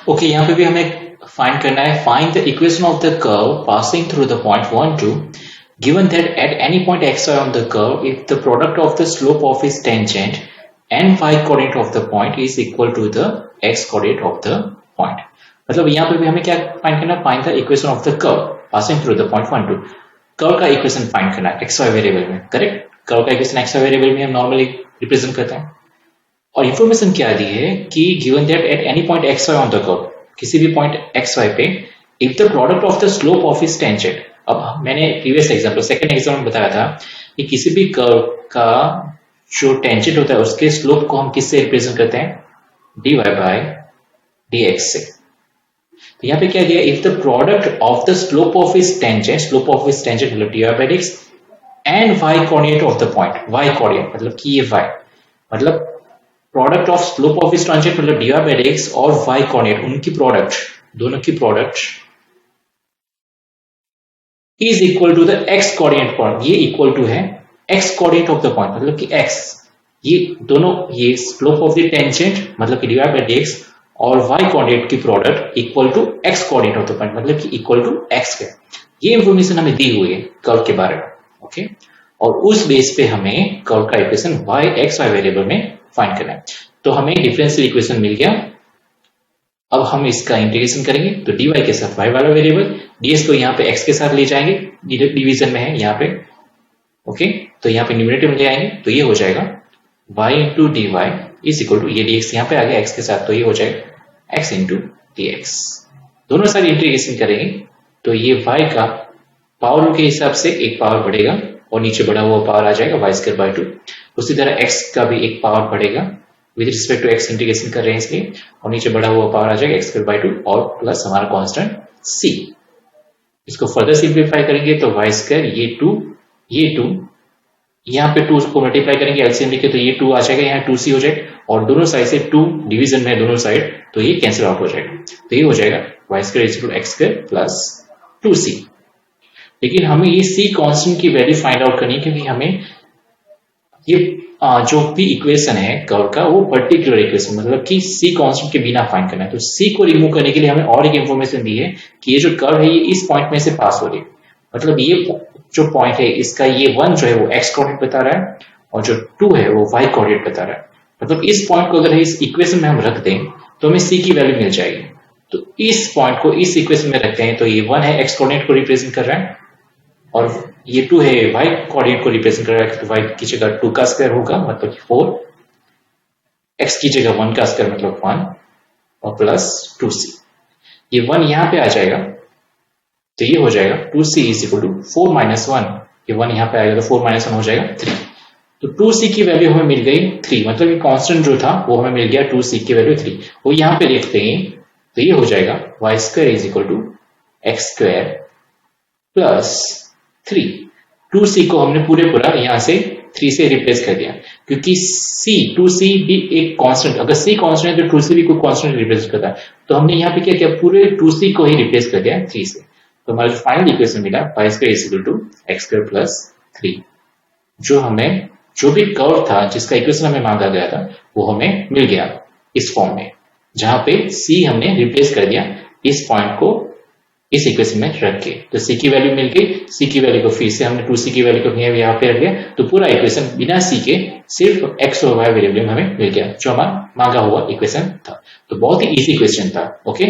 Okay, यहाँ पे भी हमें फाइंड करना है, find the equation of the curve passing through the point 1 2 given that at any point xy on the curve if the product of the slope of its tangent and y coordinate of the point is equal to the x coordinate of the point। मतलब यहाँ पे भी हमें क्या find करना है, find the equation of the curve passing through the point 1 2। Curve का equation find करना है xy वेरिएबल में, करेक्ट। कर्व का इक्वेशन xy वेरिएबल में हम नॉर्मली रिप्रेजेंट करते हैं और इंफॉर्मेशन क्या दी है कि given that at any point X Y on the curve, किसी भी पॉइंट एक्स वाई पे, if the product of the slope of is tangent. अब मैंने प्रीवियस एग्जांपल सेकंड एग्जांपल में बताया था कि किसी भी कर्व का जो टेंजेंट होता है उसके स्लोप को हम किससे रिप्रेजेंट करते हैं, dy बाय dx से। तो यहाँ पे क्या दिया, if the product of the slope of is tangent, slope of is tangent मतलब dy by dx and y coordinate of the point, y coordinate मतलब कि ये y मतलब प्रोडक्ट ऑफ स्लोप ऑफ इस टेंजेंट मतलब dy बाय dx और y coordinate, उनकी product, दोनों की product is equal to the x coordinate point. ये इक्वल टू है x coordinate of the point मतलब कि x, ये दोनों, ये स्लोप ऑफ द टेंजेंट मतलब कि dy बाय dx और y कोऑर्डिनेट की product equal to x coordinate of the point मतलब कि इक्वल टू x है। ये इंफॉर्मेशन हमें दी हुई है कर्व के बारे में, ओके। और उस बेस पे हमें कर्व का equation y x y variable में फाइंड करना है। तो हमें डिफरेंशियल इक्वेशन मिल गया। अब हम इसका इंटीग्रेशन करेंगे तो dy के साथ y वाला वेरिएबल, ds को यहाँ पे x के साथ ले जाएंगे, डिवीजन में है यहाँ पे, ओके। तो यहाँ पे न्यूमरेटर में ले आएंगे तो ये हो जाएगा y into d y is equal to, ये dx यहाँ पे आ गया x के साथ तो ये हो जाएगा x इंटू dx। दोनों साइड इंटीग्रेशन करेंगे तो ये y का पावर के हिसाब से एक पावर बढ़ेगा और नीचे बढ़ा हुआ पावर आ जाएगा वाई स्क्वायर बाय 2। उसी तरह x का भी एक पावर बढ़ेगा with respect to x integration कर रहे हैं इसलिए, और नीचे बढ़ा हुआ पावर आ जाएगा x स्क्वायर बाय 2 और प्लस हमारा कांस्टेंट c। इसको फर्दर सिंप्लीफाई करेंगे तो वाई स्क्वायर, ये 2 यहाँ पे 2 को मल्टीप्लाई करेंगे, एलसीएम लिखे तो ये 2 आ जाएगा, यहाँ 2c हो जाएगा और दोनों साइड से 2 डिवीजन में दोनों साइड तो ये कैंसिल आउट हो जाएगा। तो ये हो जाएगा y square is equal to x square plus 2c। लेकिन हमें ये c कांस्टेंट की वैल्यू फाइंड आउट करनी है क्योंकि हमें ये जो भी इक्वेशन है कर्व का वो पर्टिकुलर इक्वेशन मतलब कि c कांस्टेंट के बिना फाइंड करना है। तो c को रिमूव करने के लिए हमें और एक इंफॉर्मेशन दी है कि ये जो कर्व है ये इस पॉइंट में से पास हो रही है, मतलब ये जो पॉइंट है इसका ये 1 जो है वो x कोऑर्डिनेट बता रहा है और जो 2 है वो y कोऑर्डिनेट बता रहा है। मतलब इस पॉइंट को अगर इस इक्वेशन में हम रख दें तो हमें c की वैल्यू मिल जाएगी। तो इस पॉइंट को इस इक्वेशन में रखते हैं तो ये 1 है x कोऑर्डिनेट को रिप्रेजेंट कर रहा है और ये 2 है y कोऑर्डिनेट को रिप्रेजेंट कर रहा है। तो y की जगह 2 का स्क्वायर होगा मतलब 4, x की जगह 1 का स्क्वायर मतलब 1 और प्लस 2c। ये 1 यहाँ पे आ जाएगा तो ये हो जाएगा 2c is equal to 4 minus 1, ये 1 यहाँ पे आएगा तो 4 माइनस 1 हो जाएगा 3। तो 2c की वैल्यू हमें मिल गई 3, मतलब ये कांस्टेंट जो था वो हमें मिल गया 2c की वैल्यू 3। वो यहाँ पे लिखते हैं तो ये हो जाएगा y square is equal to x square plus 3। 2c को हमने पूरा यहाँ से 3 से रिप्लेस कर दिया क्योंकि c 2c भी एक कांस्टेंट, अगर c कांस्टेंट है तो 2c भी कोई कांस्टेंट रिप्लेस करता है। तो हमने यहाँ पे क्या किया, पूरे 2c को ही रिप्लेस कर दिया 3 से। तो हमारा जो फाइनल इक्वेशन मिला y square is equal to x square plus 3। जो हमें जो भी कर्व था जिसका इक्वेशन हमें मांगा गया था वो हमें मिल गया इस फॉर्म में, जहां पे c हमने रिप्लेस कर दिया इस पॉइंट को इस इक्वेशन में रख के। तो c की वैल्यू मिल गई, c की वैल्यू को फिर से हमने 2c की वैल्यू को यहाँ पे रख दिया। तो पूरा इक्वेशन बिना c के सिर्फ x और y वेरिएबल में हमें मिल गया जो हमारा मांगा हुआ इक्वेशन था। तो बहुत ही इजी क्वेश्चन था, ओके।